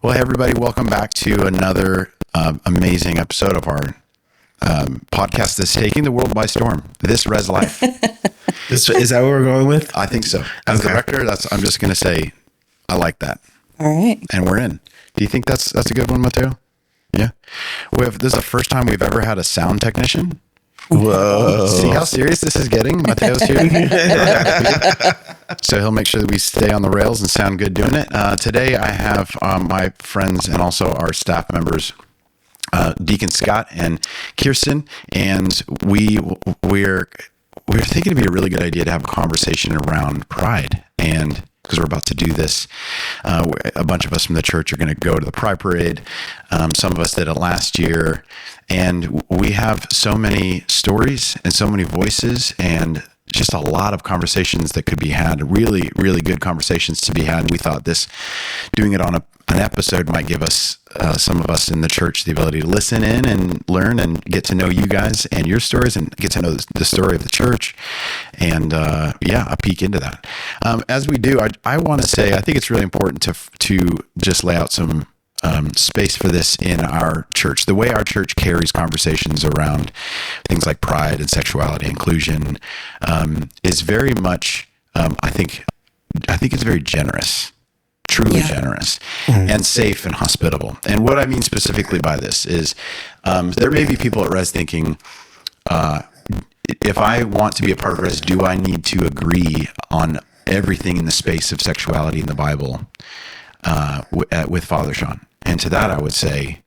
Well, hey everybody, welcome back to another amazing episode of our podcast that's taking the world by storm. This Res Life. Is that what we're going with? I think so. As the director, I'm just going to say, I like that. All right. And we're in. Do you think that's a good one, Mateo? Yeah. This is the first time we've ever had a sound technician. Whoa. See how serious this is getting? Mateo's here. So he'll make sure that we stay on the rails and sound good doing it. Today I have my friends and also our staff members, Deacon Scott and Kirsten, and we're thinking it'd be a really good idea to have a conversation around pride. And because we're about to do this, a bunch of us from the church are going to go to the Pride Parade. Some of us did it last year, and we have so many stories and so many voices and just a lot of conversations that could be had, really, really good conversations to be had. And we thought doing it on an episode might give us, some of us in the church, the ability to listen in and learn and get to know you guys and your stories and get to know the story of the church and, a peek into that. As we do, I want to say, I think it's really important to just lay out some space for this in our church. The way our church carries conversations around things like pride and sexuality, inclusion, is very much, I think it's very generous, truly generous, and safe and hospitable. And what I mean specifically by this is, there may be people at Res thinking, if I want to be a part of Res, do I need to agree on everything in the space of sexuality in the Bible with Father Shawn? And to that, I would say,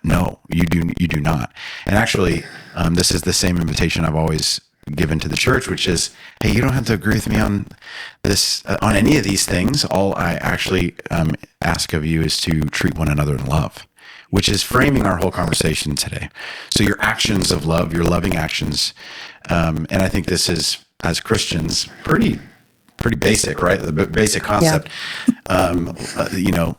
no, you do not. And actually, this is the same invitation I've always given to the church, which is, hey, you don't have to agree with me on this, on any of these things. All I actually ask of you is to treat one another in love, which is framing our whole conversation today. So your actions of love, your loving actions, and I think this is, as Christians, pretty basic, right? The basic concept. Yeah.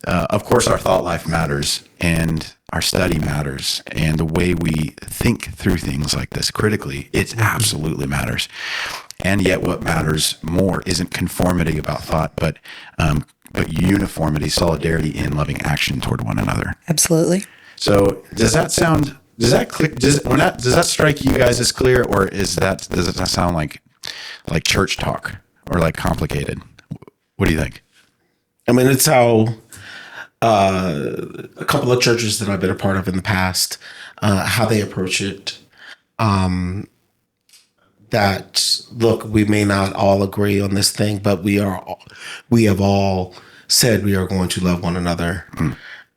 Of course, our thought life matters and our study matters, and the way we think through things like this critically, it absolutely matters. And yet what matters more isn't conformity about thought, but uniformity, solidarity in loving action toward one another. Absolutely. So does that click? Does that strike you guys as clear, or does that sound like church talk or like complicated? What do you think? I mean, it's how a couple of churches that I've been a part of in the past, how they approach it. That, look, we may not all agree on this thing, but we have all said we are going to love one another.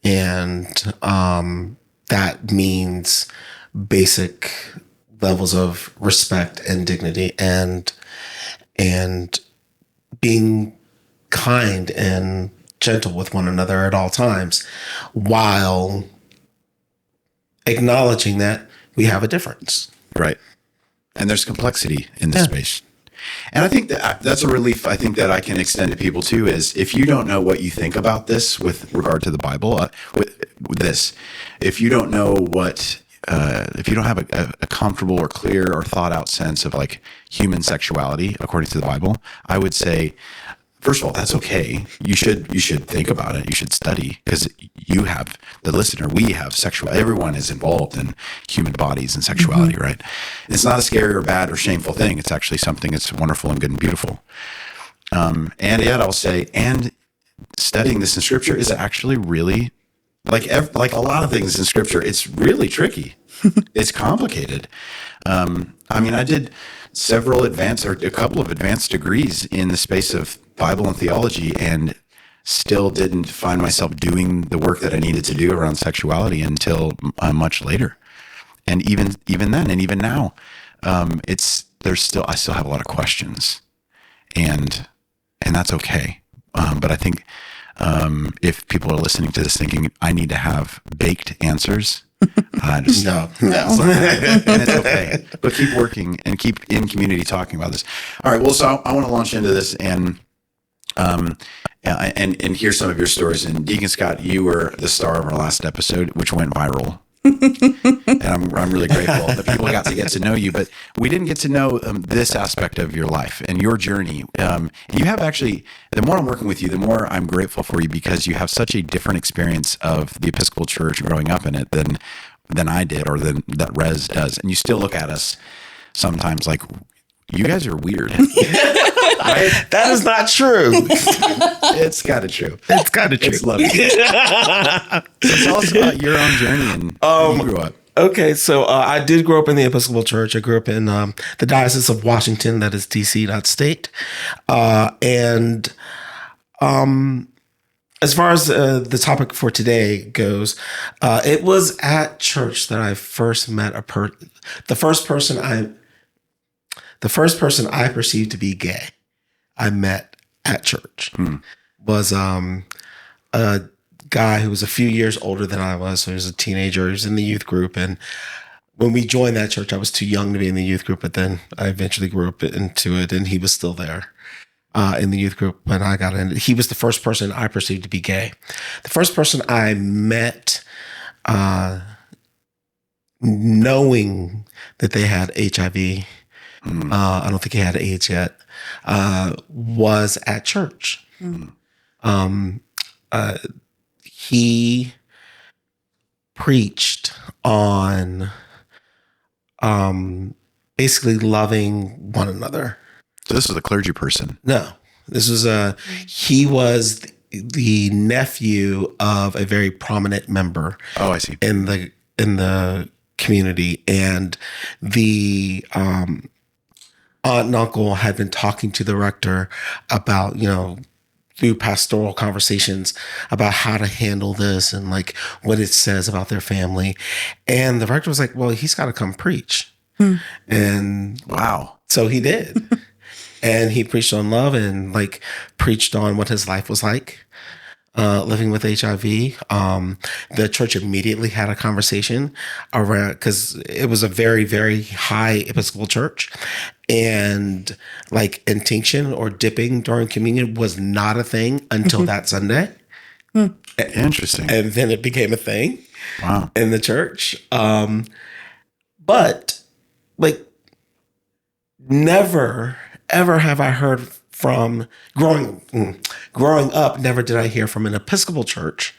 And that means basic levels of respect and dignity and being kind and gentle with one another at all times, while acknowledging that we have a difference. Right. And there's complexity in this space. And I think that's a relief I think that I can extend to people too, is if you don't know what you think about this with regard to the Bible, with this, if you don't know if you don't have a comfortable or clear or thought out sense of like human sexuality according to the Bible, I would say, first of all, that's okay. You should think about it. You should study, because you have, the listener, we have everyone is involved in human bodies and sexuality, right? It's not a scary or bad or shameful thing. It's actually something that's wonderful and good and beautiful. And yet I'll say, and studying this in Scripture is actually really, like a lot of things in Scripture, it's really tricky. It's complicated. I mean, I did a couple of advanced degrees in the space of Bible and theology, and still didn't find myself doing the work that I needed to do around sexuality until much later. And even then, and even now, I still have a lot of questions, and that's okay. But I think if people are listening to this thinking I need to have baked answers, no. And it's okay. But keep working and keep in community talking about this. All right. Well, so I want to launch into this and hear some of your stories. And Deacon Scott, you were the star of our last episode, which went viral. And I'm really grateful that people got to get to know you, but we didn't get to know this aspect of your life and your journey. You have actually, the more I'm working with you, the more I'm grateful for you, because you have such a different experience of the Episcopal Church growing up in it than I did, or than that Rez does. And you still look at us sometimes like, you guys are weird. Right? That is not true. It's kind of true. It's kind of true. It's lovely. So tell us about your own journey and how you grew up. Okay, so I did grow up in the Episcopal Church. I grew up in the Diocese of Washington, that is D.C., not state. And as far as the topic for today goes, it was at church that I first met the first person I perceived to be gay. I met at church was a guy who was a few years older than I was. So he was a teenager. He was in the youth group. And when we joined that church, I was too young to be in the youth group, but then I eventually grew up into it, and he was still there in the youth group when I got in. He was the first person I perceived to be gay. The first person I met knowing that they had HIV, I don't think he had AIDS yet, was at church. He preached on basically loving one another. So this was a clergy person. No, this was he was the nephew of a very prominent member. Oh, I see. In the community, and the aunt and uncle had been talking to the rector about, through pastoral conversations about how to handle this and like what it says about their family. And the rector was like, well, he's got to come preach. And wow. So he did. And he preached on love and like preached on what his life was like, living with HIV. The church immediately had a conversation around, because it was a very, very high Episcopal church. And like intinction or dipping during communion was not a thing until that Sunday. Interesting. And then it became a thing. Wow. In the church. But like never, ever have I heard from growing up, never did I hear from an Episcopal church,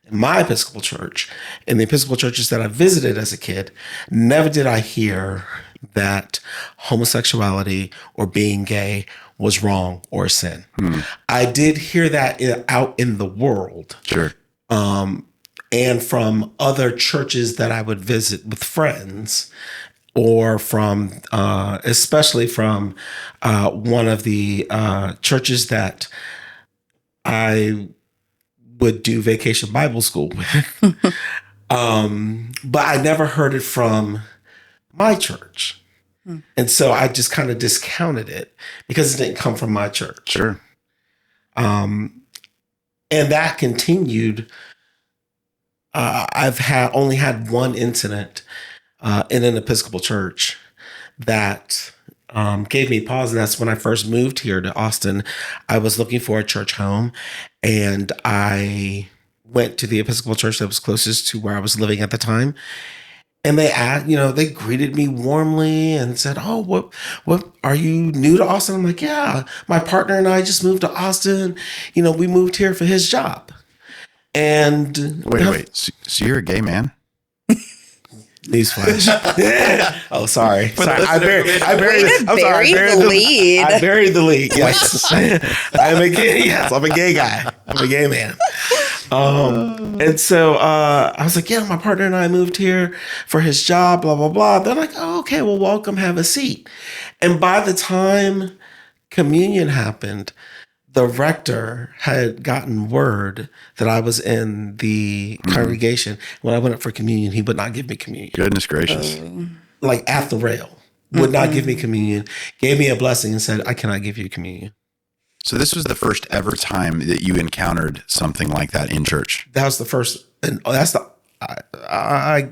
my Episcopal church, and the Episcopal churches that I visited as a kid, never did I hear that homosexuality or being gay was wrong or a sin. I did hear that out in the world. Sure. And from other churches that I would visit with friends, or from, especially from one of the churches that I would do vacation Bible school with. But I never heard it from my church. And so I just kind of discounted it because it didn't come from my church. Sure. And that continued. I've only had one incident in an Episcopal church that gave me pause. And that's when I first moved here to Austin. I was looking for a church home, and I went to the Episcopal church that was closest to where I was living at the time. And they asked, they greeted me warmly and said, "Oh, what are you new to Austin?" I'm like, "Yeah, my partner and I just moved to Austin. We moved here for his job." And wait. So you're a gay man? Newsflash. Oh, sorry. I buried the lead. Yes. I'm a gay. Yes, I'm a gay guy. I'm a gay man. And so I was like, yeah, my partner and I moved here for his job, blah, blah, blah. They're like, oh, okay, well, welcome, have a seat. And by the time communion happened, the rector had gotten word that I was in the congregation. When I went up for communion, he would not give me communion. Goodness gracious. Like at the rail. Would not give me communion. Gave me a blessing and said, I cannot give you communion. So this was the first ever time that you encountered something like that in church? That was the first. And I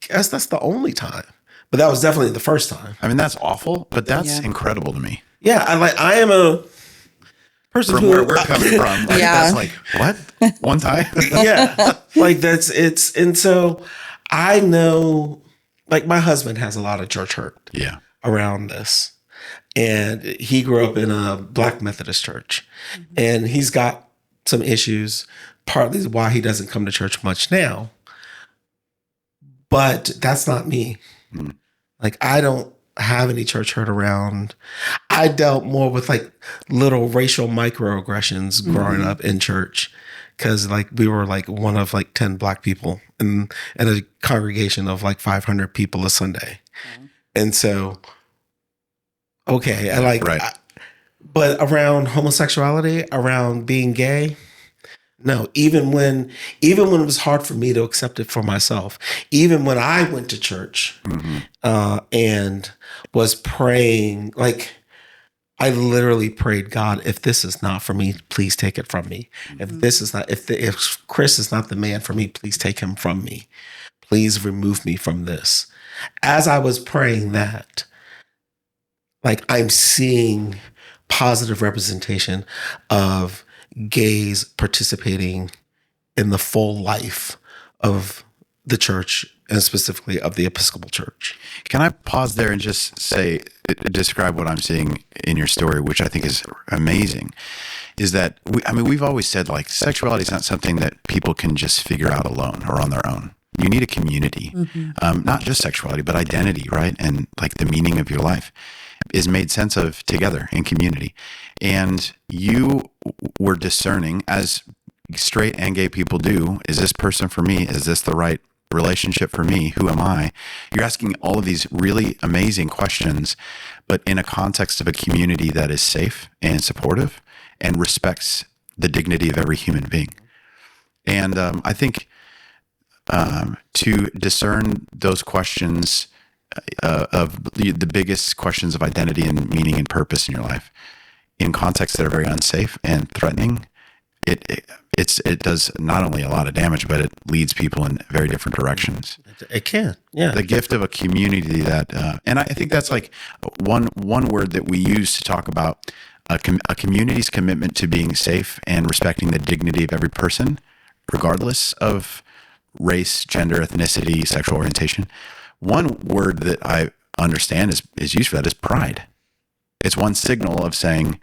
guess that's the only time. But that was definitely the first time. I mean, that's awful, but that's incredible to me. Yeah, I am a person from where we're coming from. Like, that's like, what? One time? Yeah. Like and so I know, like my husband has a lot of church hurt Yeah. around this. And he grew up in a Black Methodist church. And he's got some issues, partly why he doesn't come to church much now. But that's not me. Mm. Like, I don't have any church hurt around. I dealt more with like little racial microaggressions growing up in church. Cause like we were like one of like 10 Black people in a congregation of like 500 people a Sunday. And so, okay. I like, Right. but around homosexuality, around being gay, no, even when it was hard for me to accept it for myself, even when I went to church and was praying, like I literally prayed, God, if this is not for me, please take it from me. If this is not, if Chris is not the man for me, please take him from me. Please remove me from this. As I was praying that, like I'm seeing positive representation of gays participating in the full life of the church and specifically of the Episcopal Church. Can I pause there and just describe what I'm seeing in your story, which I think is amazing, is that, we've always said like sexuality is not something that people can just figure out alone or on their own. You need a community, not just sexuality, but identity, right? And like the meaning of your life is made sense of together in community. And you were discerning, as straight and gay people do, is this person for me? Is this the right relationship for me? Who am I? You're asking all of these really amazing questions, but in a context of a community that is safe and supportive and respects the dignity of every human being. And I think to discern those questions of the biggest questions of identity and meaning and purpose in your life in contexts that are very unsafe and threatening, it does not only a lot of damage, but it leads people in very different directions. It can, yeah. The gift of a community that, and I think that's like one word that we use to talk about a community's commitment to being safe and respecting the dignity of every person, regardless of race, gender, ethnicity, sexual orientation. One word that I understand is used for that is pride. It's one signal of saying,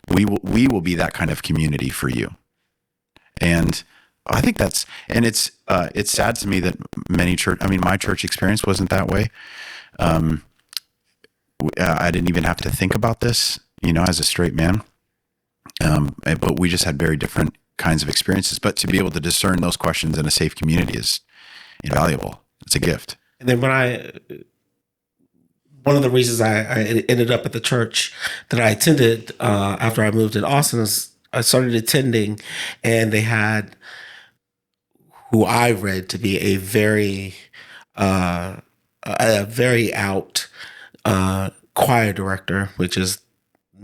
we will be that kind of community for you. And I think it's sad to me that my church experience wasn't that way. I didn't even have to think about this, as a straight man. But we just had very different kinds of experiences. But to be able to discern those questions in a safe community is invaluable. It's a gift. And then one of the reasons I ended up at the church that I attended after I moved in Austin is I started attending, and they had who I read to be a very out choir director, which is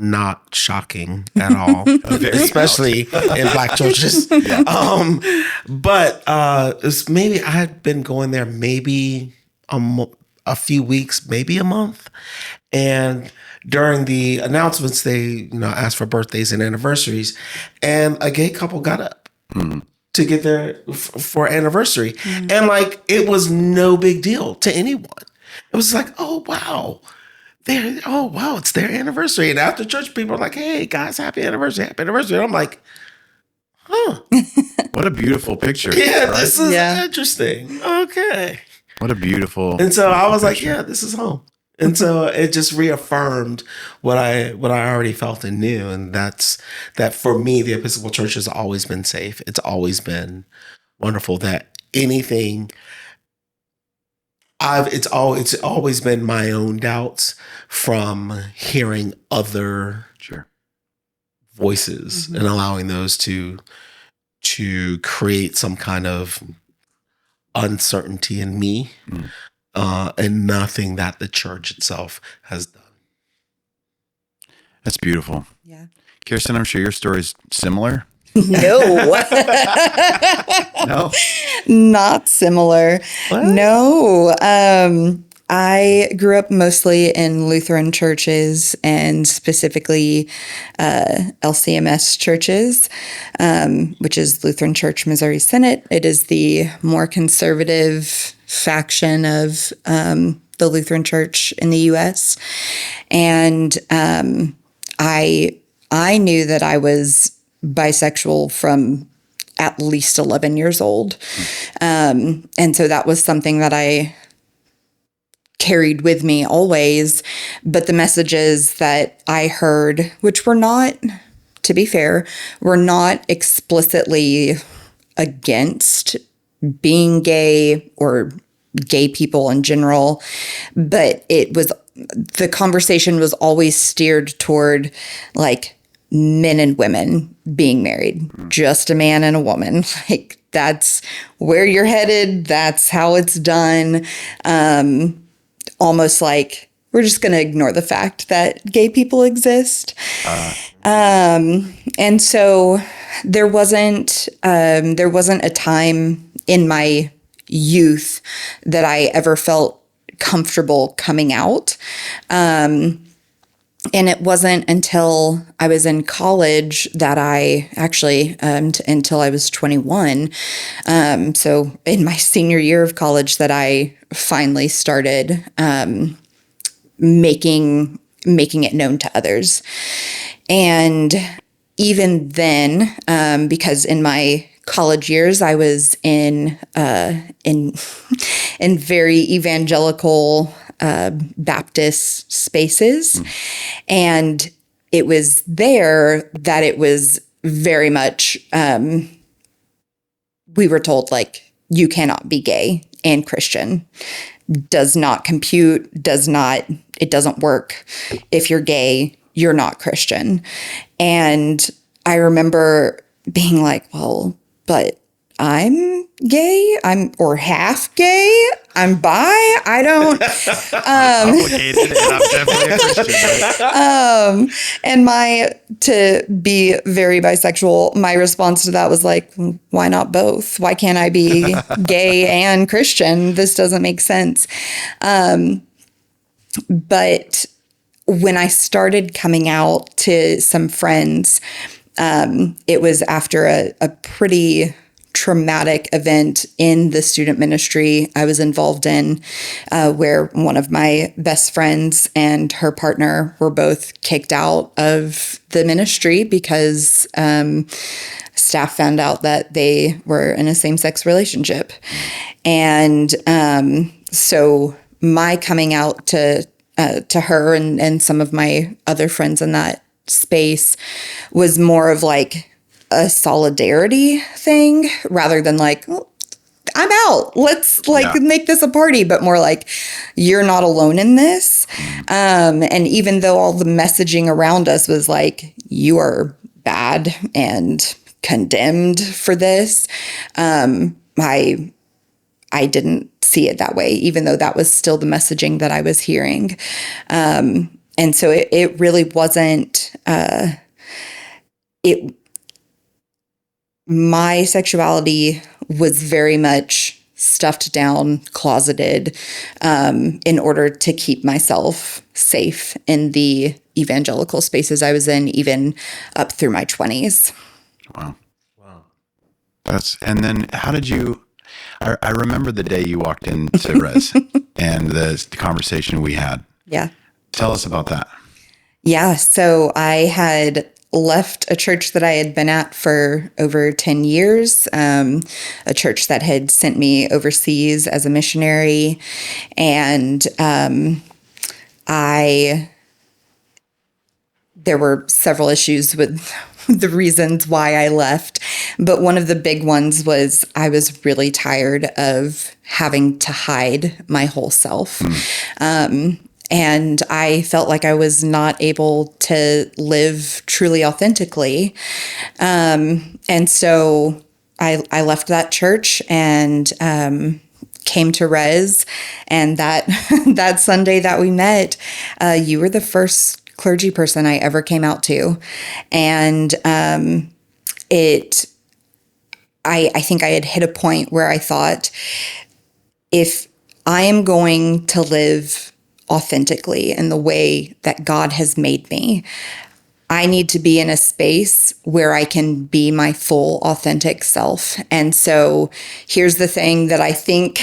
not shocking at all, especially in Black churches. Yeah. But maybe I had been going there maybe a few weeks, maybe a month. And during the announcements, they asked for birthdays and anniversaries, and a gay couple got up to get their for anniversary, and like it was no big deal to anyone. It was like, oh wow, it's their anniversary. And after church, people are like, hey guys, happy anniversary, happy anniversary. And I'm like, huh, what a beautiful picture. Yeah, right? This is interesting. Okay. What a beautiful. And so I was like, yeah, this is home. And so it just reaffirmed what I already felt and knew. And that's that for me, the Episcopal Church has always been safe. It's always been wonderful that anything it's always been my own doubts from hearing other voices and allowing those to create some kind of uncertainty in me. And nothing that the church itself has done. That's beautiful. Yeah. Kirsten, I'm sure your story is similar. No. No? Not similar. What? No. I grew up mostly in Lutheran churches and specifically LCMS churches, which is Lutheran Church Missouri Synod. It is the more conservative faction of the Lutheran Church in the U.S. And I knew that I was bisexual from at least 11 years old. And so that was something that I carried with me always. But the messages that I heard, which were not, to be fair, were not explicitly against being gay or gay people in general, but the conversation was always steered toward like men and women being married, just a man and a woman. Like that's where you're headed. That's how it's done. Almost like we're just going to ignore the fact that gay people exist. And so there wasn't a time in my youth that I ever felt comfortable coming out. And it wasn't until I was in college that I actually, until I was 21. So in my senior year of college that I finally started making it known to others. And even then, because in my college years, I was in very evangelical Baptist spaces. And it was there that it was very much, we were told, like, you cannot be gay and Christian. Does not compute, it doesn't work. If you're gay, you're not Christian. And I remember being like, well, but I'm gay, or half gay, I'm bi, I don't. Complicated, and I'm definitely a Christian. And to be very bisexual, my response to that was like, why not both? Why can't I be gay and Christian? This doesn't make sense. But when I started coming out to some friends, it was after a pretty traumatic event in the student ministry I was involved in, where one of my best friends and her partner were both kicked out of the ministry because staff found out that they were in a same-sex relationship. And so my coming out to her and some of my other friends in that space was more of like a solidarity thing rather than like, oh, I'm out. Let's make this a party, but more like you're not alone in this. And even though all the messaging around us was like, you are bad and condemned for this, I didn't see it that way, even though that was still the messaging that I was hearing. And so it really wasn't, my sexuality was very much stuffed down, closeted, in order to keep myself safe in the evangelical spaces I was in, even up through my 20s. Wow. And then how did you, I remember the day you walked into Res and the conversation we had. Yeah. Tell us about that. Yeah. So I had left a church that I had been at for over 10 years, a church that had sent me overseas as a missionary. And there were several issues with the reasons why I left. But one of the big ones was I was really tired of having to hide my whole self. And I felt like I was not able to live truly authentically. And so I left that church and came to Res. And that Sunday that we met, you were the first clergy person I ever came out to. And I think I had hit a point where I thought, if I am going to live authentically in the way that God has made me. I need to be in a space where I can be my full authentic self. And so here's the thing that I think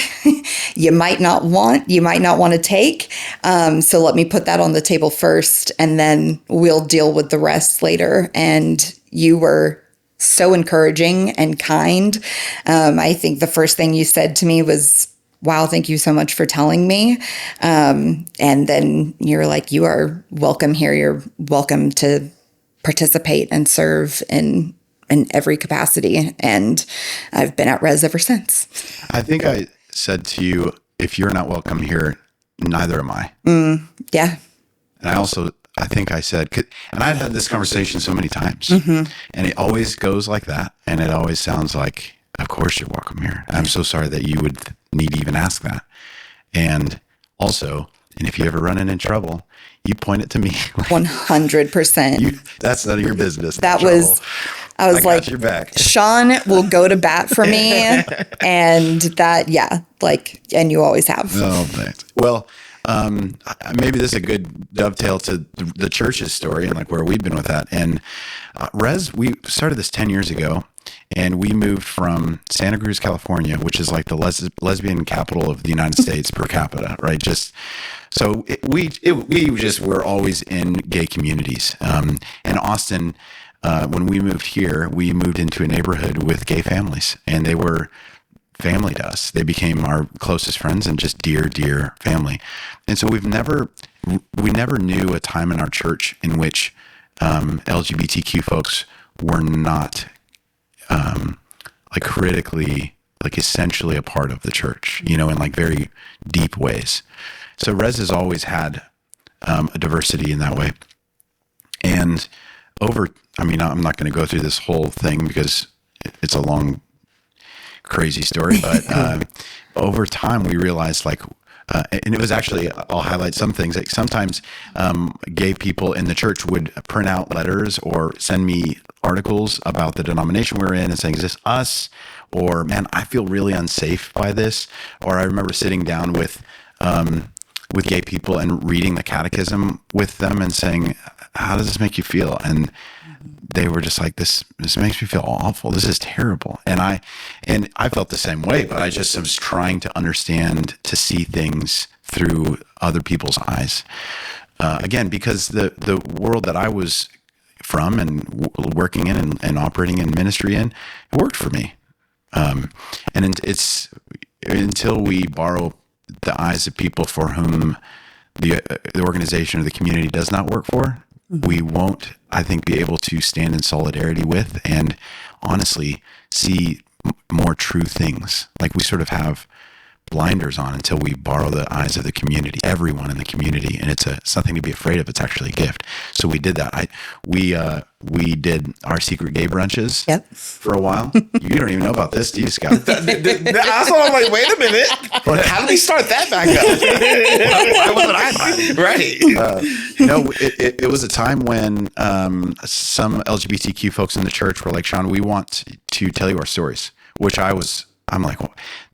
you might not want to take. So let me put that on the table first, and then we'll deal with the rest later. And you were so encouraging and kind. I think the first thing you said to me was, wow, thank you so much for telling me. And then you're like, you are welcome here. You're welcome to participate and serve in every capacity. And I've been at Res ever since. I think I said to you, if you're not welcome here, neither am I. Yeah. And I think I said, and I've had this conversation so many times, and it always goes like that. And it always sounds like, of course you're welcome here. I'm so sorry that you would need to even ask that. And also, and if you ever run into trouble, you point it to me. 100%. That's none of your business. I was like, your back. Shawn will go to bat for me. And that, yeah, like, and you always have. Oh, thanks. Well, maybe this is a good dovetail to the church's story and like where we've been with that. And Res, we started this 10 years ago, and we moved from Santa Cruz, California, which is like the lesbian capital of the United States per capita, right? Just so we just were always in gay communities. And Austin, when we moved here, we moved into a neighborhood with gay families, and they were family to us. They became our closest friends and just dear family. And so we never knew a time in our church in which LGBTQ folks were not like critically, like essentially a part of the church, in like very deep ways. So Res has always had a diversity in that way. And I'm not going to go through this whole thing because it's a long, crazy story, but over time we realized and it was actually, I'll highlight some things. Like sometimes gay people in the church would print out letters or send me articles about the denomination we're in and saying, is this us? Or, man, I feel really unsafe by this. Or I remember sitting down with gay people and reading the catechism with them and saying, how does this make you feel? And they were just like, this makes me feel awful. This is terrible. And I felt the same way, but I just was trying to understand, to see things through other people's eyes. Again, because the world that I was from and working in and operating in ministry in, it worked for me. And it's until we borrow the eyes of people for whom the organization or the community does not work for, we won't, I think, be able to stand in solidarity with and honestly see more true things. Like we sort of have blinders on until we borrow the eyes of the community, everyone in the community, and it's something to be afraid of. It's actually a gift. So we did that. We did our secret gay brunches for a while. You don't even know about this, do you, Scott? That's why I'm like, wait a minute. How did we start that back up? Why wasn't I Right. It was a time when some LGBTQ folks in the church were like, Shawn, we want to tell you our stories, which I'm like,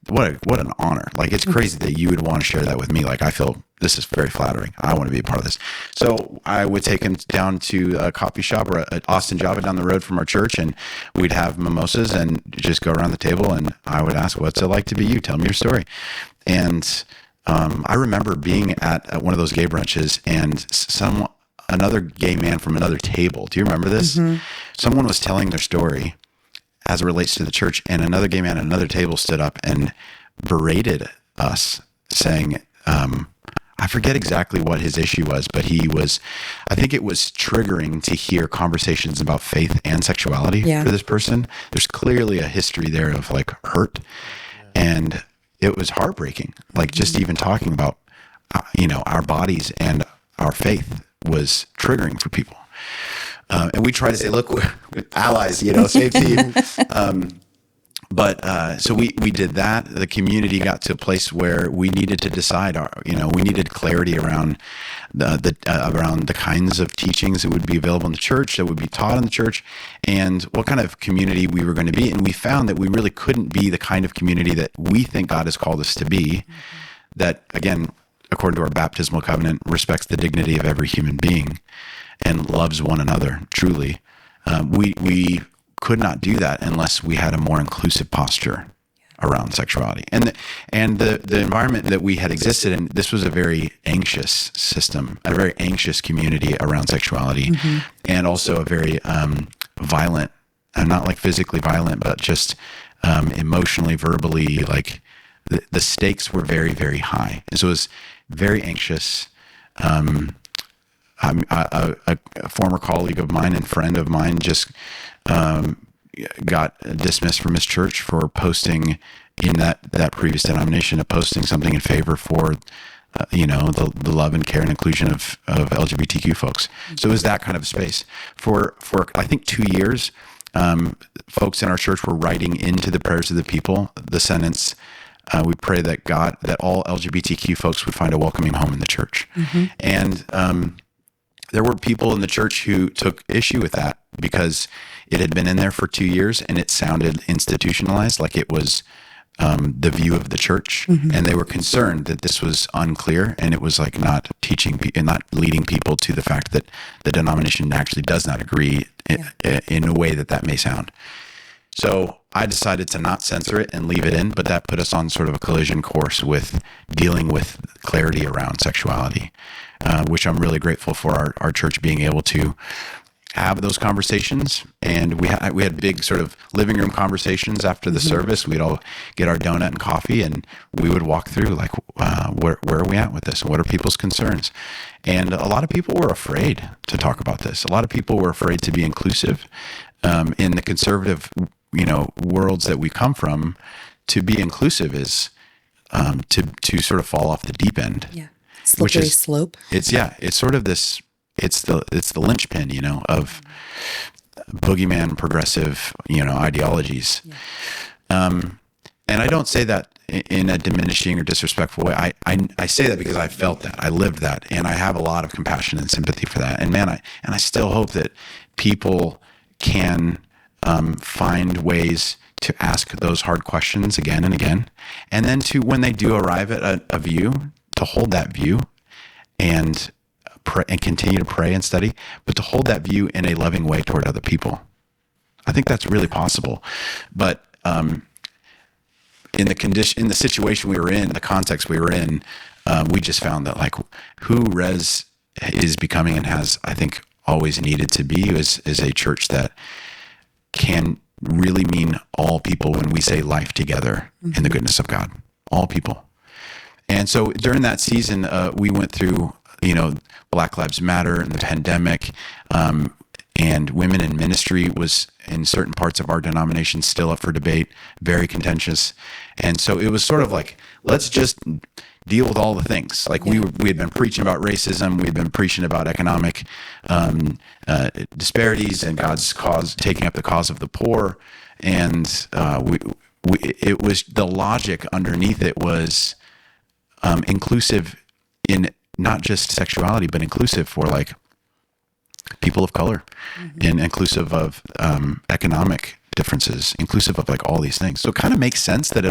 what an honor. Like, it's crazy that you would want to share that with me. Like, I feel this is very flattering. I want to be a part of this. So I would take him down to a coffee shop or an Austin Java down the road from our church, and we'd have mimosas and just go around the table, and I would ask, what's it like to be you? Tell me your story. And I remember being at one of those gay brunches, and another gay man from another table. Do you remember this? Mm-hmm. Someone was telling their story as it relates to the church, and another gay man at another table stood up and berated us, saying, I forget exactly what his issue was, but I think it was triggering to hear conversations about faith and sexuality for this person. There's clearly a history there of like hurt, and it was heartbreaking. Like just even talking about, our bodies and our faith was triggering for people. And we try to say, look, we're allies, same team. So we did that. The community got to a place where we needed to decide, we needed clarity around around the kinds of teachings that would be available in the church, that would be taught in the church, and what kind of community we were going to be. And we found that we really couldn't be the kind of community that we think God has called us to be that, again, according to our baptismal covenant, respects the dignity of every human being and loves one another truly. We could not do that unless we had a more inclusive posture around sexuality. And the environment that we had existed in, this was a very anxious system, a very anxious community around sexuality, and also a very violent, not like physically violent, but just emotionally, verbally, like the stakes were very, very high. And so it was very anxious. A former colleague of mine and friend of mine just got dismissed from his church for posting in that previous denomination, posting something in favor for the love and care and inclusion of LGBTQ folks. So it was that kind of space. For I think 2 years, folks in our church were writing into the prayers of the people the sentence, we pray that all LGBTQ folks would find a welcoming home in the church. And there were people in the church who took issue with that because it had been in there for 2 years and it sounded institutionalized, like it was the view of the church. And they were concerned that this was unclear and it was like not teaching and not leading people to the fact that the denomination actually does not agree in a way that may sound. So I decided to not censor it and leave it in, but that put us on sort of a collision course with dealing with clarity around sexuality, which I'm really grateful for our church being able to have those conversations. And we had big sort of living room conversations after the service. We'd all get our donut and coffee and we would walk through like, where are we at with this? What are people's concerns? And a lot of people were afraid to talk about this. A lot of people were afraid to be inclusive. In the conservative, worlds that we come from, to be inclusive is to sort of fall off the deep end. Yeah. Slippery slope. It's sort of this, it's the linchpin, of boogeyman progressive, ideologies. Yeah. And I don't say that in a diminishing or disrespectful way. I say that because I felt that, I lived that, and I have a lot of compassion and sympathy for that. And man, I still hope that people can find ways to ask those hard questions again and again, and then to, when they do arrive at a view, to hold that view and pray and continue to pray and study, but to hold that view in a loving way toward other people. I think that's really possible. But in the situation we were in, the context we were in, we just found that like who Res is becoming and has, I think, always needed to be is a church that can really mean all people when we say life together in the goodness of God, all people. And so during that season, we went through, Black Lives Matter and the pandemic, and women in ministry was in certain parts of our denomination still up for debate, very contentious. And so it was sort of like, let's just deal with all the things. Like we had been preaching about racism, we had been preaching about economic disparities and God's cause, taking up the cause of the poor, and it was the logic underneath it was inclusive in not just sexuality, but inclusive for like people of color, and inclusive of economic differences, inclusive of like all these things. So it kind of makes sense that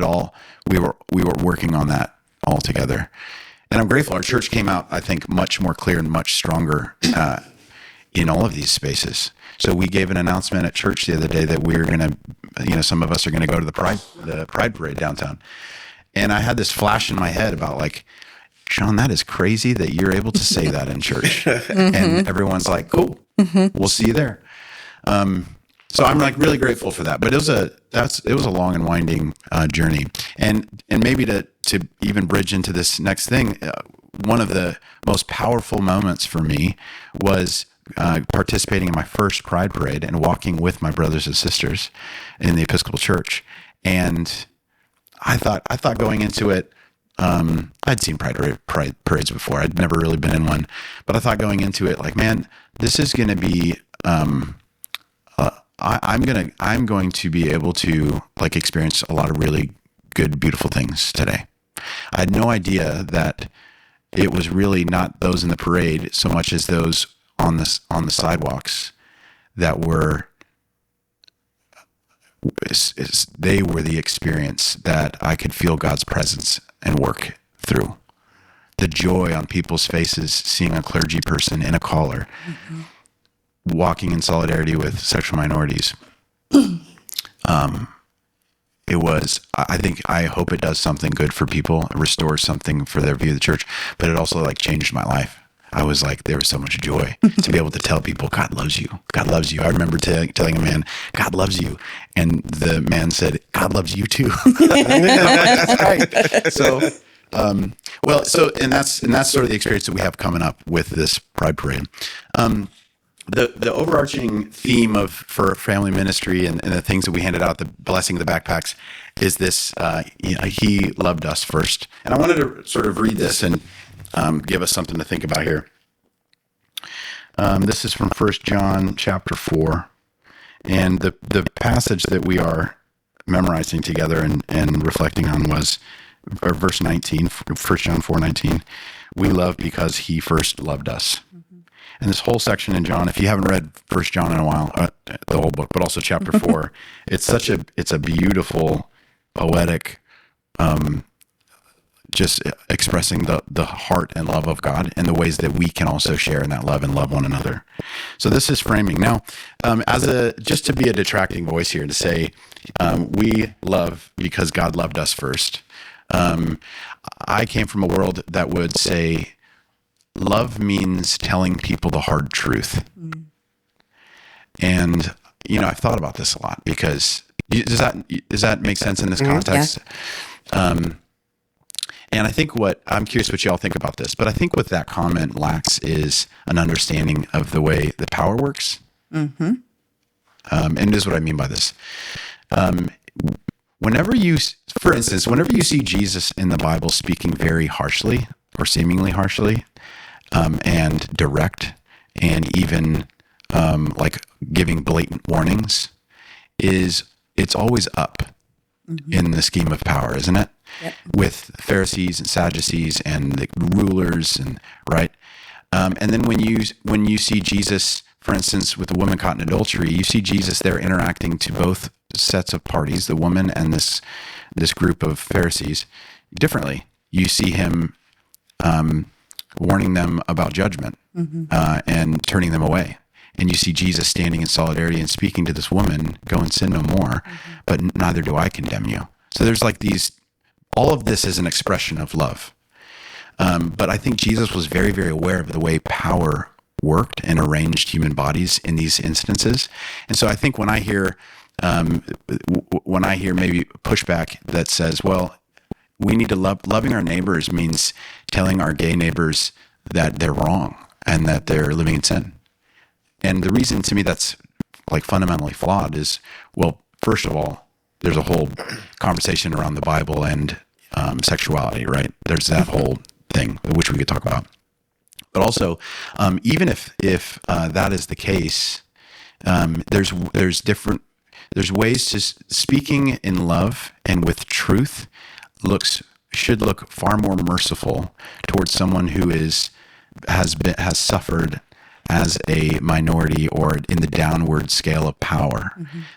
we were working on that all together. And I'm grateful our church came out, I think, much more clear and much stronger in all of these spaces. So we gave an announcement at church the other day that we're going to, some of us are going to go to the Pride Parade downtown. And I had this flash in my head about like, Shawn, that is crazy that you're able to say that in church. And everyone's like, cool, we'll see you there. So I'm like really grateful for that. But it was a long and winding journey. And maybe to even bridge into this next thing, one of the most powerful moments for me was participating in my first Pride Parade and walking with my brothers and sisters in the Episcopal Church. And I thought going into it, I'd seen pride parades before. I'd never really been in one, but I thought going into it, like, man, this is going to be, I'm going to be able to like experience a lot of really good, beautiful things today. I had no idea that it was really not those in the parade so much as those on the sidewalks that were, they were the experience that I could feel God's presence and work through. The joy on people's faces seeing a clergy person in a collar walking in solidarity with sexual minorities. I hope it does something good for people. It restores something for their view of the church, but it also like changed my life. I was like, there was so much joy to be able to tell people, God loves you. God loves you. I remember telling a man, God loves you. And the man said, God loves you too. That's right. So, and that's sort of the experience that we have coming up with this Pride Parade. The overarching theme for family ministry and the things that we handed out, the blessing of the backpacks, is this, he loved us first. And I wanted to sort of read this and give us something to think about here. This is from 1 John chapter 4. And the passage that we are memorizing together and reflecting on was verse 19, 1 John 4:19. We love because he first loved us. And this whole section in John, if you haven't read 1 John in a while, the whole book, but also chapter 4, it's a beautiful, poetic, just expressing the heart and love of God and the ways that we can also share in that love and love one another. So this is framing. Now, just to be a detracting voice here, to say we love because God loved us first. I came from a world that would say, love means telling people the hard truth. And, I've thought about this a lot because does that make sense in this context? Yeah. And I think I'm curious what y'all think about this, but I think what that comment lacks is an understanding of the way the power works. Mm-hmm. And this is what I mean by this. Whenever you see Jesus in the Bible speaking very harshly or seemingly harshly, and direct, and even like giving blatant warnings, it's always up in the scheme of power, isn't it? Yep. With Pharisees and Sadducees and the rulers, and right. And then when you see Jesus, for instance, with the woman caught in adultery, you see Jesus there interacting to both sets of parties, the woman and this group of Pharisees, differently. You see him warning them about judgment and turning them away. And you see Jesus standing in solidarity and speaking to this woman, go and sin no more, but neither do I condemn you. So there's like all of this is an expression of love. But I think Jesus was very, very aware of the way power worked and arranged human bodies in these instances. And so I think when I hear maybe pushback that says, well, we need to loving our neighbors means telling our gay neighbors that they're wrong and that they're living in sin. And the reason to me that's like fundamentally flawed is, well, first of all, there's a whole conversation around the Bible and sexuality, right? There's that whole thing, which we could talk about. But also, even if that is the case, there's ways to speaking in love and with truth should look far more merciful towards someone who has suffered as a minority or in the downward scale of power.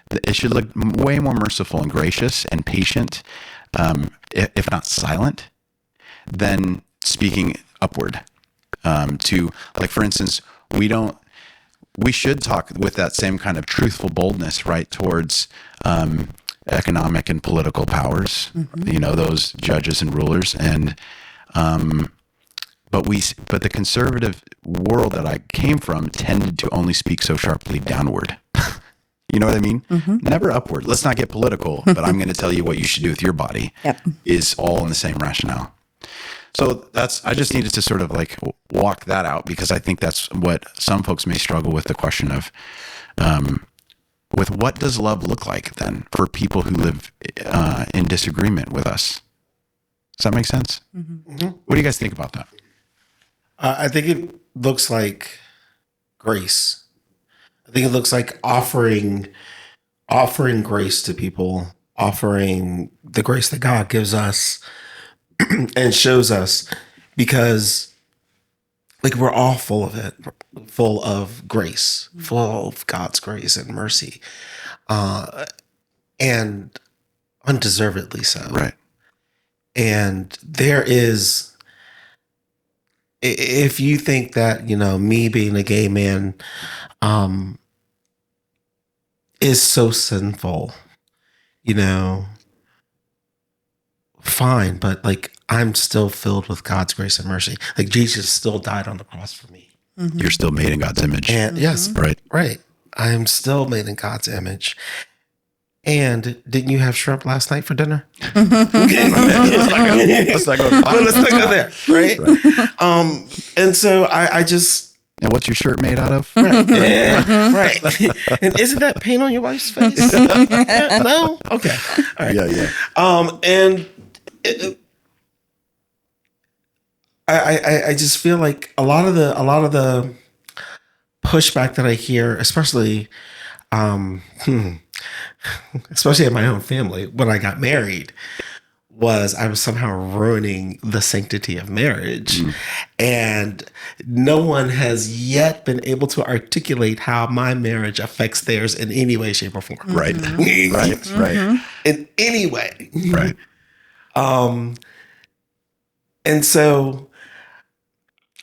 It should look way more merciful and gracious and patient, if not silent, than speaking upward. To, like, for instance, we should talk with that same kind of truthful boldness, right, towards economic and political powers, those judges and rulers, and but the conservative world that I came from tended to only speak so sharply downward. You know what I mean? Never upward. Let's not get political, but I'm going to tell you what you should do with your body. Yep. Is all in the same rationale. So I just needed to sort of like walk that out, because I think that's what some folks may struggle with, the question of, with what does love look like then for people who live in disagreement with us? Does that make sense? What do you guys think about that? I think it looks like grace. I think it looks like offering grace to people, offering the grace that God gives us and shows us, because like we're all full of it, full of grace, full of God's grace and mercy, and undeservedly so. Right. And there is, if you think that, me being a gay man is so sinful, fine, but like I'm still filled with God's grace and mercy. Like Jesus still died on the cross for me. You're still made in God's image. And yes, right. I am still made in God's image. And didn't you have shrimp last night for dinner? Let's not go there, right? And so I just. And what's your shirt made out of? Right. Yeah, right. And isn't that paint on your wife's face? No? Okay. All right. Yeah. And I just feel like a lot of the pushback that I hear, especially especially in my own family when I got married, was I was somehow ruining the sanctity of marriage. And no one has yet been able to articulate how my marriage affects theirs in any way, shape, or form. Right. Right. In any way. Right. And so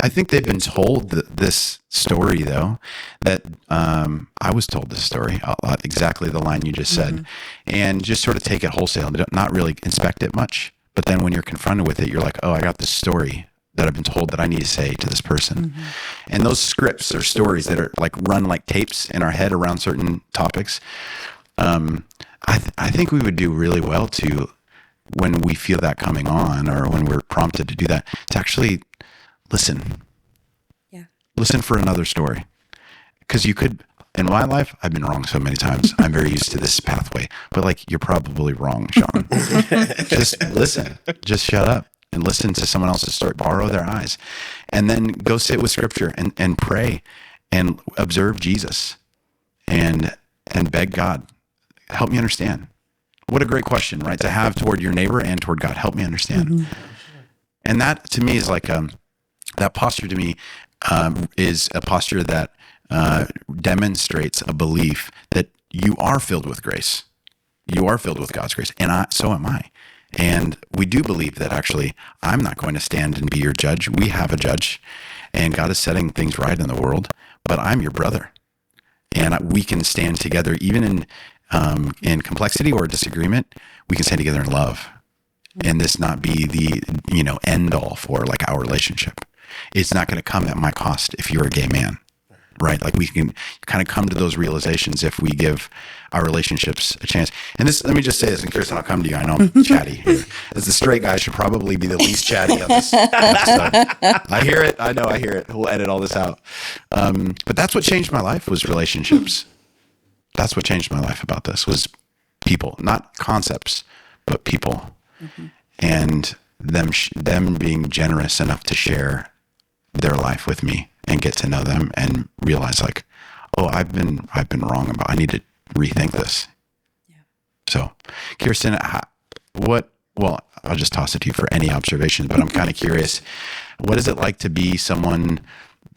I think they've been told this story, though, that I was told this story, exactly the line you just said, and just sort of take it wholesale, not really inspect it much. But then when you're confronted with it, you're like, oh, I got this story that I've been told that I need to say to this person. And those scripts or stories that are like run like tapes in our head around certain topics, I think we would do really well to, when we feel that coming on or when we're prompted to do that, to actually listen. Yeah. Listen for another story. Because you could, in my life, I've been wrong so many times. I'm very used to this pathway. But like, you're probably wrong, Shawn. Just listen. Just shut up and listen to someone else's story. Borrow their eyes. And then go sit with Scripture and pray and observe Jesus and beg God, help me understand. What a great question, right? To have toward your neighbor and toward God. Help me understand. And that to me is like, that posture to me is a posture that demonstrates a belief that you are filled with grace. You are filled with God's grace, and so am I. And we do believe that actually I'm not going to stand and be your judge. We have a judge, and God is setting things right in the world, but I'm your brother. And we can stand together even in complexity or disagreement. We can stand together in love. And this not be the, end all for like our relationship. It's not going to come at my cost if you're a gay man, right? Like we can kind of come to those realizations if we give our relationships a chance. And this, let me just say this, and Kirsten, I'll come to you. I know I'm chatty here. As the straight guy, I should probably be the least chatty on this episode. I hear it. I know I hear it. We'll edit all this out. But that's what changed my life was relationships. That's what changed my life about this was people, not concepts, but people. And them being generous enough to share their life with me and get to know them and realize like, oh, I've been wrong I need to rethink this. Yeah. So Kirsten, I'll just toss it to you for any observations, but I'm kind of curious, what is it like to be someone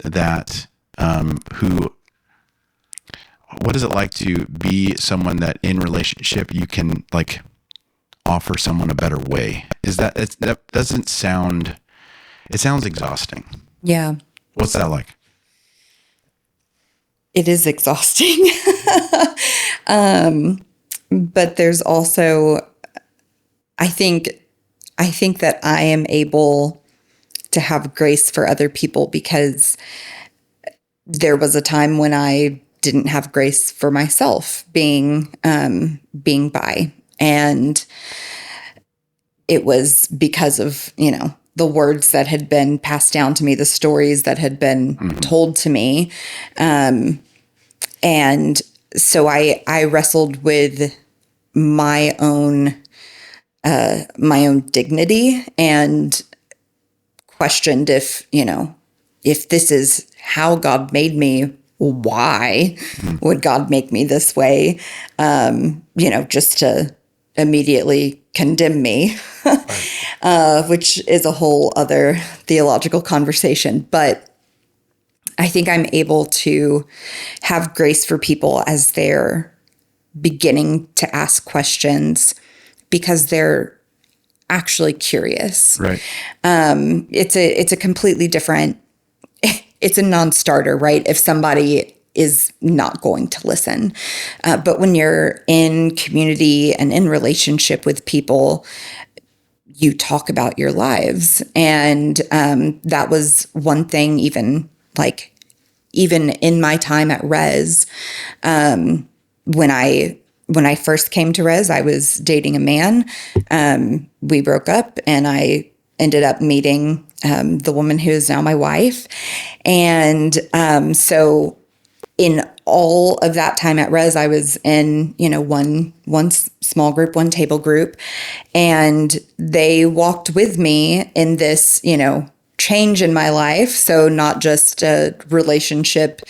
that, what is it like to be someone that in relationship you can like offer someone a better way? That doesn't sound, it sounds exhausting. Yeah. What's that like? It is exhausting. But there's also, I think that I am able to have grace for other people because there was a time when I didn't have grace for myself being bi. And it was because of, the words that had been passed down to me, the stories that had been told to me. And so I wrestled with my own dignity and questioned if this is how God made me, why would God make me this way? Just to immediately condemn me, which is a whole other theological conversation. But I think I'm able to have grace for people as they're beginning to ask questions because actually curious. Right. It's a completely different, it's a non-starter, right? If somebody is not going to listen. But when you're in community and in relationship with people, you talk about your lives. And that was one thing, even in my time at Res, when I first came to Res, I was dating a man. We broke up and I ended up meeting the woman who is now my wife. And so in all of that time at Res, I was in, one small group, one table group, and they walked with me in this, change in my life. So not just a relationship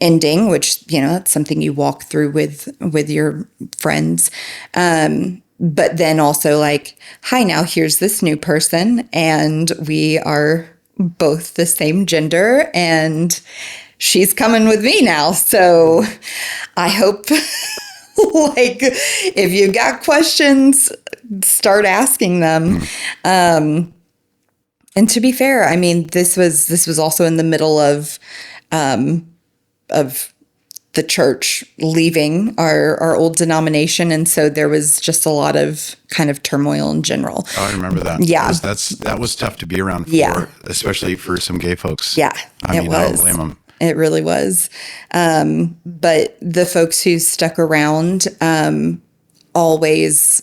ending, which, that's something you walk through with your friends. But then also like, hi, now here's this new person and we are both the same gender and she's coming with me now. So I hope like if you got questions, start asking them. And to be fair, I mean, this was also in the middle of the church leaving our old denomination. And so there was just a lot of kind of turmoil in general. Oh, I remember that. Yeah. That was tough to be around for, Yeah. especially for some gay folks. Yeah, I mean, I don't blame them. It really was. But the folks who stuck around always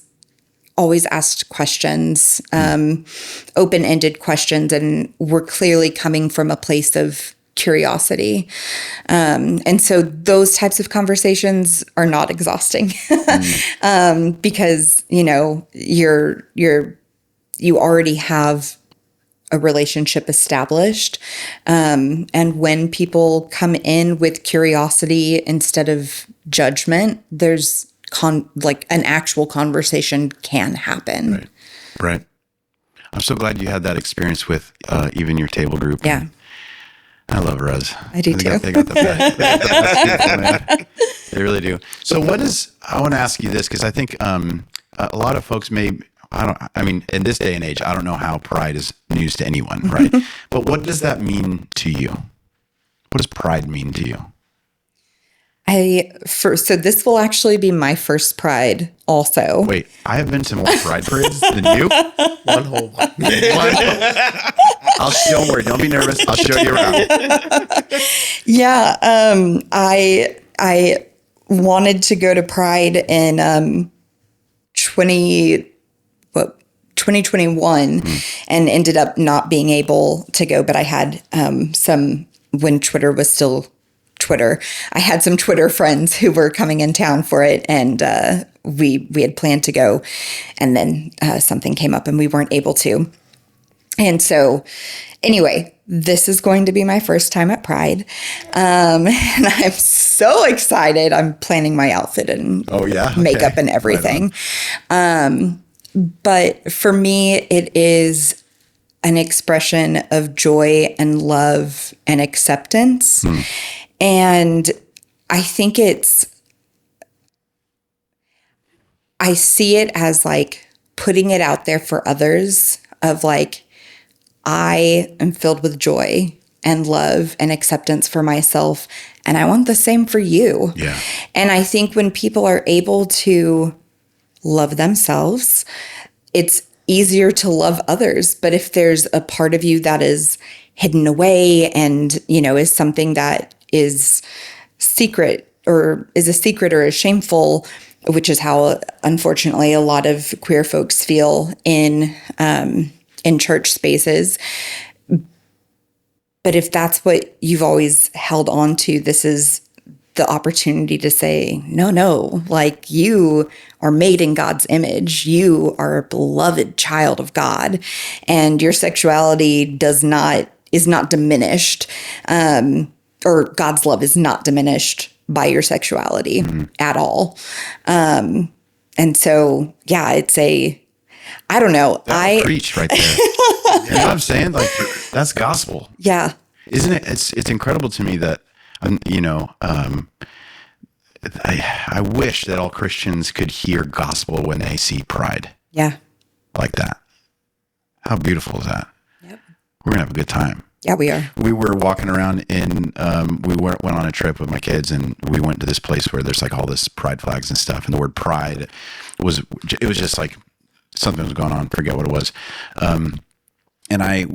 asked questions, open-ended questions, and were clearly coming from a place of curiosity. And so those types of conversations are not exhausting because, you already have a relationship established. And when people come in with curiosity instead of judgment, there's an actual conversation can happen. Right. I'm so glad you had that experience with even your table group. Yeah. I love Res. I do too. They got the best people, man. They really do. So I want to ask you this because I think a lot of folks in this day and age, I don't know how pride is news to anyone, right? But what does that mean to you? What does pride mean to you? So this will actually be my first pride also. Wait, I have been to more pride parades than you? One whole one. Don't worry, don't be nervous. I'll show you around. Yeah, I wanted to go to Pride in 2021 and ended up not being able to go, but I had when Twitter was still Twitter, I had some Twitter friends who were coming in town for it, and we had planned to go, and then something came up and we weren't able to. And so anyway, this is going to be my first time at Pride. And I'm so excited. I'm planning my outfit and makeup and everything. Right. But for me, it is an expression of joy and love and acceptance. And I think I see it as like putting it out there for others of like, I am filled with joy and love and acceptance for myself, and I want the same for you. Yeah. And I think when people are able to love themselves, it's easier to love others. But if there's a part of you that is hidden away and, is something that is secret or is shameful, which is how, unfortunately, a lot of queer folks feel in church spaces. But if that's what you've always held on to, this is the opportunity to say, no, like you are made in God's image. You are a beloved child of God, and your sexuality is not diminished, or God's love is not diminished by your sexuality at all. And so, yeah, I don't know. I preach right there. You know what I'm saying? Like, that's gospel. Yeah. Isn't it? It's incredible to me that, I wish that all Christians could hear gospel when they see pride. Yeah. Like that. How beautiful is that? Yep. We're going to have a good time. Yeah, we are. We were walking around went on a trip with my kids, and we went to this place where there's like all this pride flags and stuff. And the word pride it was just like something was going on. Forget what it was. And I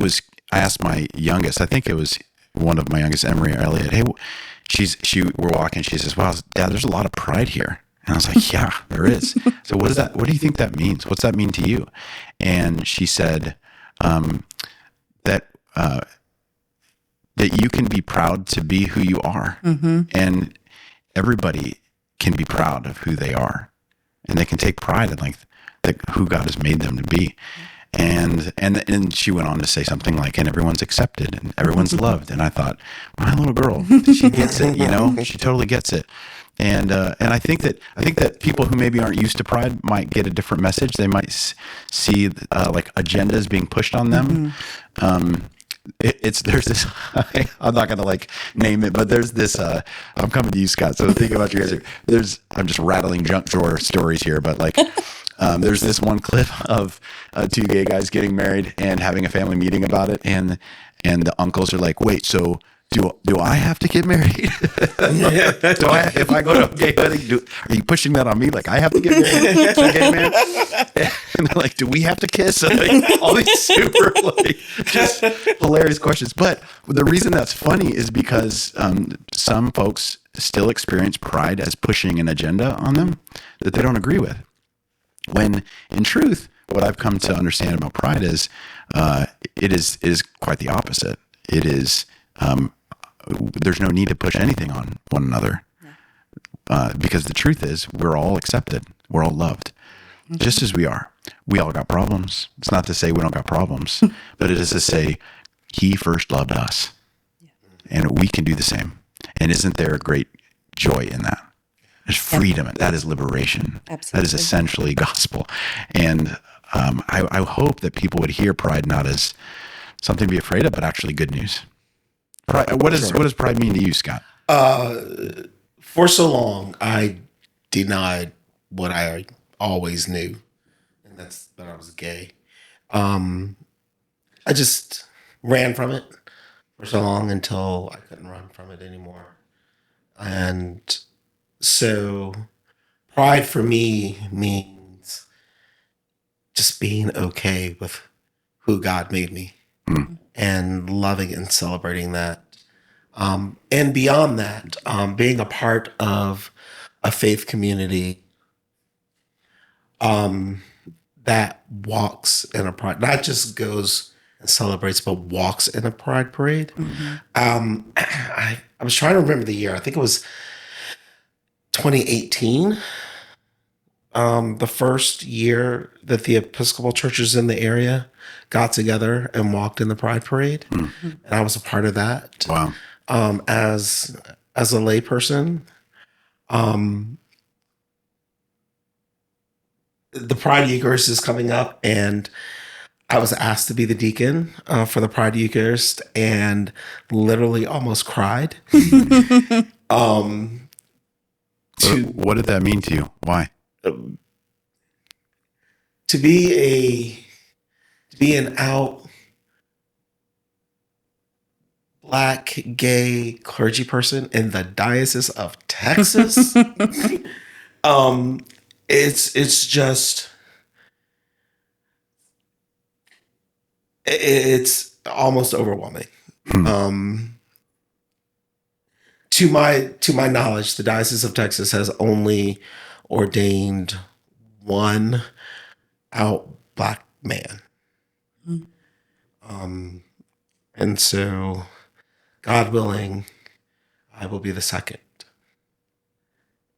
asked my youngest, I think it was one of my youngest, Emery or Elliot. Hey, we're walking. She says, "Wow, Dad, there's a lot of pride here." And I was like, "Yeah, there is." So what is that? What do you think that means? What's that mean to you? And she said, that you can be proud to be who you are, and everybody can be proud of who they are, and they can take pride in like who God has made them to be. And she went on to say something like, and everyone's accepted and everyone's loved. And I thought, my little girl, she gets it, she totally gets it. And I think that people who maybe aren't used to pride might get a different message. They might see like agendas being pushed on them. There's this, I'm not going to like name it, but there's this, I'm coming to you, Scott. So think about you guys here. I'm just rattling junk drawer stories here, but like, there's this one clip of two gay guys getting married and having a family meeting about it. And the uncles are like, wait, so do I have to get married? If I go to a gay wedding, are you pushing that on me? Like I have to get married to a gay man? And they're like, do we have to kiss? Like, all these super like just hilarious questions. But the reason that's funny is because some folks still experience pride as pushing an agenda on them that they don't agree with. When in truth, what I've come to understand about pride is it is quite the opposite. It is there's no need to push anything on one another because the truth is we're all accepted. We're all loved just as we are. We all got problems. It's not to say we don't got problems, but it is to say he first loved us and we can do the same. And isn't there a great joy in that? There's freedom. That is liberation. Absolutely. That is essentially gospel. And I hope that people would hear pride not as something to be afraid of, but actually good news. Pride, what does pride mean to you, Scott? For so long, I denied what I always knew, and that's that I was gay. I just ran from it for so long until I couldn't run from it anymore. And so pride for me means just being okay with who God made me and loving and celebrating that. And beyond that, being a part of a faith community that walks in a pride, not just goes and celebrates, but walks in a pride parade. I was trying to remember the year. I think it was 2018, the first year that the Episcopal churches in the area got together and walked in the Pride Parade, and I was a part of that. Wow! As a layperson, the Pride Eucharist is coming up, and I was asked to be the deacon for the Pride Eucharist, and literally almost cried. What did that mean to you? Why? To be an out Black gay clergy person in the Diocese of Texas, it's just it's almost overwhelming. To my knowledge, the Diocese of Texas has only ordained one out Black man. And so, God willing, I will be the second.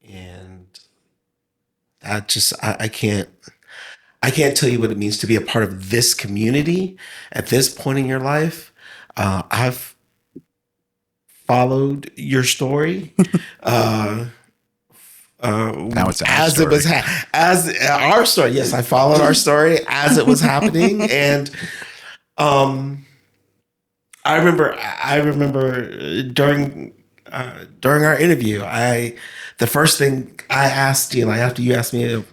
And that just I can't tell you what it means to be a part of this community at this point in your life. I've followed your story. Now it's as story. It was as our story. Yes, I followed our story as it was happening, and I remember during our interview, the first thing I asked you, like after you asked me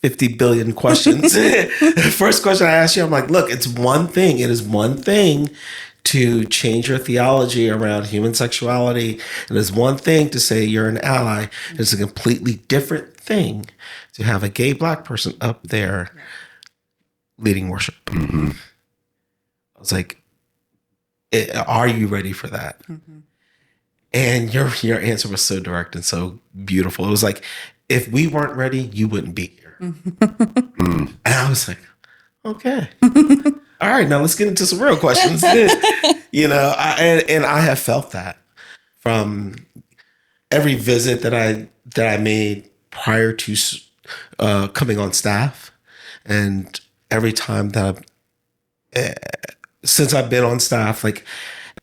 50 billion questions. The first question I asked you, I'm like, look, it's one thing. It is one thing to change your theology around human sexuality. It is one thing to say you're an ally. It's a completely different thing to have a gay Black person up there leading worship. I was like, are you ready for that? And your answer was so direct and so beautiful. It was like, if we weren't ready, you wouldn't be here. And I was like, okay. All right, now let's get into some real questions. You know, I have felt that from every visit that I made prior to coming on staff, and every time that since I've been on staff, like,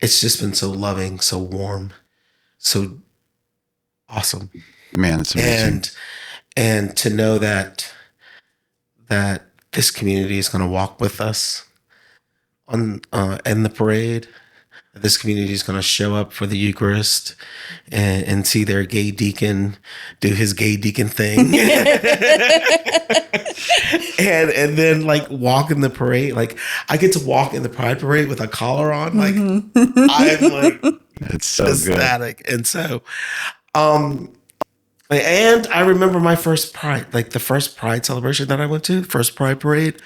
it's just been so loving, so warm, so awesome. Man, it's amazing. And to know that this community is going to walk with us on in the parade. This community is going to show up for the Eucharist and see their gay deacon do his gay deacon thing. and then, like, walk in the parade. Like, I get to walk in the Pride Parade with a collar on. Like, I'm like, it's so ecstatic. good. And so, and I remember my first Pride, like the first Pride celebration that I went to, first Pride Parade,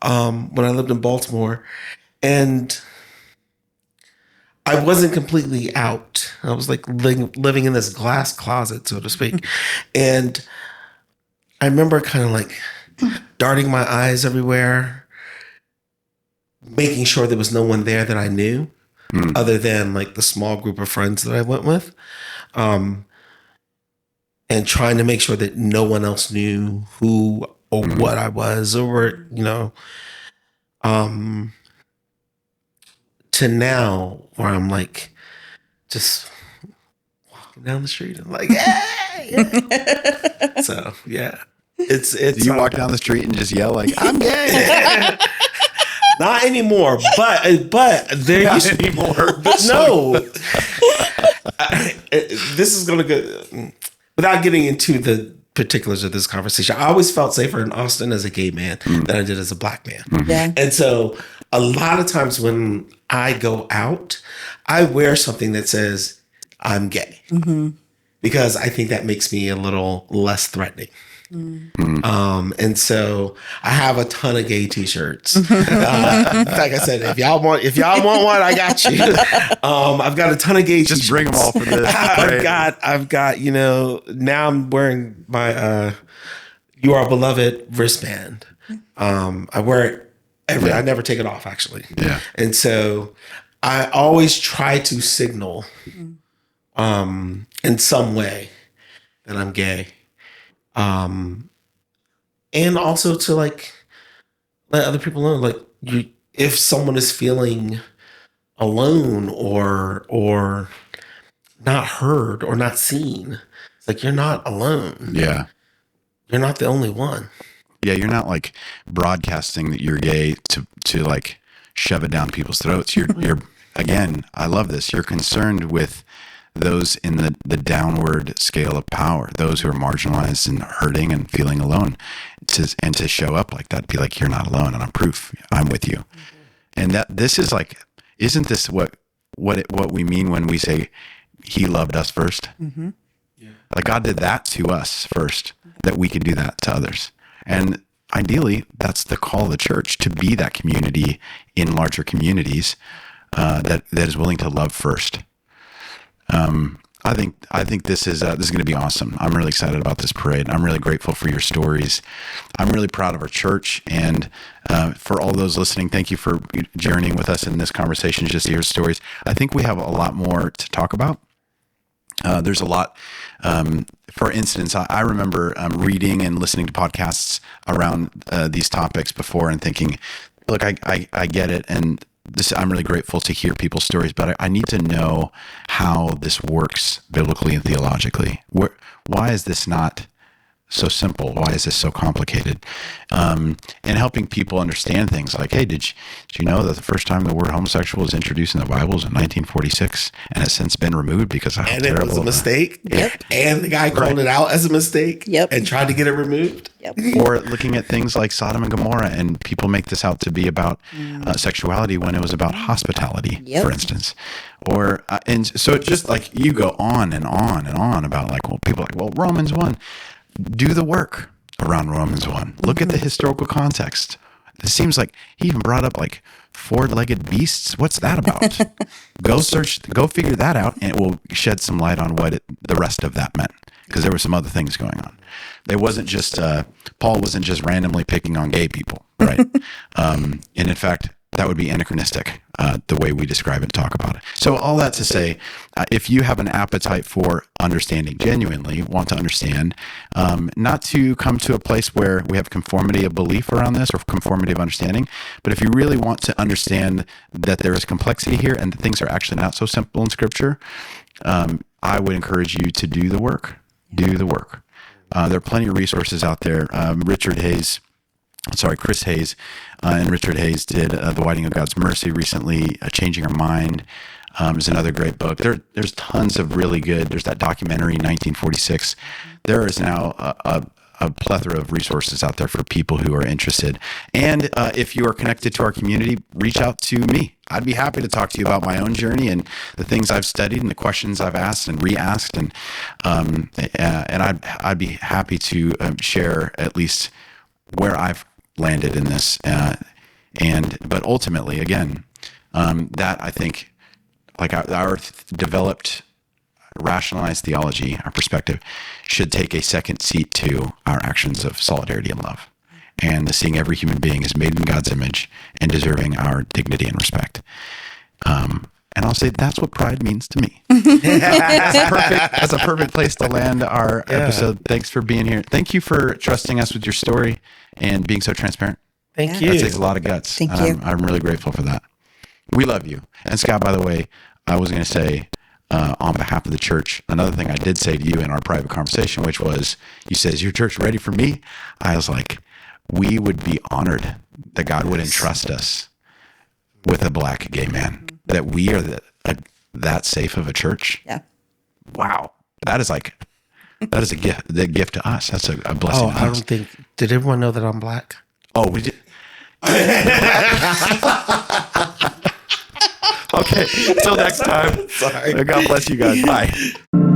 when I lived in Baltimore. And I wasn't completely out. I was like living in this glass closet, so to speak. And I remember kind of like darting my eyes everywhere, making sure there was no one there that I knew other than like the small group of friends that I went with. And trying to make sure that no one else knew who or what I was, or, you know, to now where I'm like just walking down the street and like, hey! So yeah, it's. Do you walk down the street and just yell like, I'm gay? Not anymore, but there used to be more. But no, this is gonna go. Without getting into the particulars of this conversation, I always felt safer in Austin as a gay man than I did as a Black man. Yeah. And so a lot of times when I go out, I wear something that says I'm gay because I think that makes me a little less threatening. And so I have a ton of gay t-shirts. Like I said, if y'all want one, I got you. I've got a ton of gay Just bring them all for this. I've got, you know, now I'm wearing my You Are Beloved wristband. I wear it I never take it off, actually. Yeah. And so I always try to signal in some way that I'm gay. And also to like let other people know, like, if someone is feeling alone or not heard or not seen, it's like, you're not alone. Yeah. You're not the only one. Yeah, you're not like broadcasting that you're gay to like shove it down people's throats. You're again, I love this. You're concerned with those in the downward scale of power, those who are marginalized and hurting and feeling alone, to show up like that, be like, you're not alone, and I'm proof, I'm with you. And that this is like, isn't this what we mean when we say he loved us first? Like, God did that to us first, that we could do that to others. And ideally, that's the call of the church, to be that community in larger communities that is willing to love first. I think this is going to be awesome. I'm really excited about this parade. I'm really grateful for your stories. I'm really proud of our church, and for all those listening, thank you for journeying with us in this conversation, just to hear stories. I think we have a lot more to talk about. There's a lot. For instance, I remember reading and listening to podcasts around these topics before and thinking, look, I get it, and I'm really grateful to hear people's stories, but I need to know how this works biblically and theologically. Why is this not so simple? Why is this so complicated? And helping people understand things like, hey, did you know that the first time the word homosexual was introduced in the Bible was in 1946 and has since been removed because of how And terrible it was a mistake. Yep. And the guy called it out as a mistake. Yep. And tried to get it removed. Yep. Or looking at things like Sodom and Gomorrah, and people make this out to be about sexuality when it was about hospitality, Yep. for instance. Or and so it just like you go on and on and on about like, well, people are like, well, Romans 1. Do the work around Romans 1. Look at the historical context. It seems like he even brought up like four-legged beasts. What's that about? Go figure that out, and it will shed some light on what the rest of that meant, because there were some other things going on. It wasn't just, Paul wasn't just randomly picking on gay people, right? And in fact, that would be anachronistic, the way we describe it and talk about it. So all that to say, if you have an appetite for understanding, genuinely want to understand, not to come to a place where we have conformity of belief around this or conformity of understanding, but if you really want to understand that there is complexity here and that things are actually not so simple in Scripture, I would encourage you to do the work. Do the work. There are plenty of resources out there. Chris Hayes and Richard Hayes did The Widening of God's Mercy recently. Changing Our Mind is another great book. There's tons of really good. There's that documentary, 1946. There is now a plethora of resources out there for people who are interested. And if you are connected to our community, reach out to me. I'd be happy to talk to you about my own journey and the things I've studied and the questions I've asked and re-asked. And I'd be happy to share at least where I've landed in this. But ultimately, again, that I think, like our developed, rationalized theology, our perspective, should take a second seat to our actions of solidarity and love, and seeing every human being is made in God's image and deserving our dignity and respect. And I'll say that's what pride means to me. That's a perfect place to land our episode. Thanks for being here. Thank you for trusting us with your story and being so transparent. Thank you. That takes a lot of guts. Thank you. I'm really grateful for that. We love you. And Scott, by the way, I was going to say, on behalf of the church, another thing I did say to you in our private conversation, which was, you said, is your church ready for me? I was like, we would be honored that God would entrust us with a Black gay man, that we are that safe of a church. Yeah. Wow. That is a gift, the gift to us. That's a blessing. Oh, I don't think, did everyone know that I'm Black? Oh, we did. Okay. Until next time. Sorry. God bless you guys. Bye.